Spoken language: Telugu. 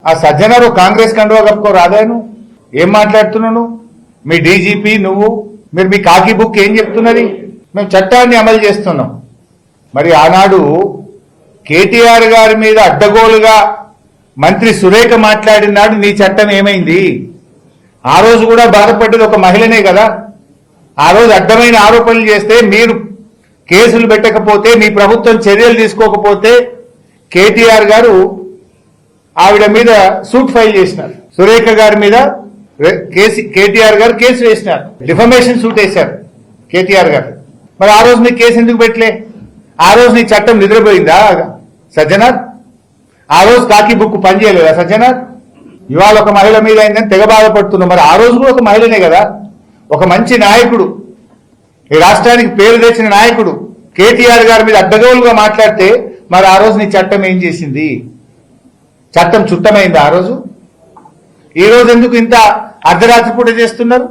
ఆ సజ్జనరు కాంగ్రెస్ కండువా కప్పుకో రాదాను ఏం మాట్లాడుతున్నాను మీ డీజీపీ నువ్వు మీరు మీ కాకి బుక్ ఏం చెప్తున్నది మేము చట్టాన్ని అమలు చేస్తున్నాం మరి ఆనాడు కేటీఆర్ గారి మీద అడ్డగోలుగా మంత్రి సురేఖ మాట్లాడినాడు నీ చట్టం ఏమైంది ఆ రోజు కూడా బాధపడ్డది ఒక మహిళనే కదా ఆ రోజు అడ్డమైన ఆరోపణలు చేస్తే మీరు కేసులు పెట్టకపోతే మీ ప్రభుత్వం చర్యలు తీసుకోకపోతే కేటీఆర్ గారు ఆవిడ మీద సూట్ ఫైల్ చేసినారు సురేఖ గారి మీద కేటీఆర్ గారు కేసు వేసినారు డిఫమేషన్ సూట్ వేశారు కేటీఆర్ గారు మరి ఆ రోజు నీ కేసు ఎందుకు పెట్టలే ఆ రోజు నీ చట్టం నిద్రపోయిందా సజ్జనార్ ఆ రోజు కాకి బుక్ పనిచేయలేదా సజ్జనార్ ఇవాళ ఒక మహిళ మీద అయిందని తెగ బాధపడుతున్నాం మరి ఆ రోజు కూడా ఒక మహిళనే కదా ఒక మంచి నాయకుడు ఈ రాష్ట్రానికి పేరు తెచ్చిన నాయకుడు కేటీఆర్ గారి మీద అడ్డగోలుగా మాట్లాడితే మరి ఆ రోజు నీ చట్టం ఏం చేసింది చట్టం చుట్టమైంది ఆ రోజు ఈ రోజు ఎందుకు ఇంత అర్ధరాత్రి పూట చేస్తున్నారు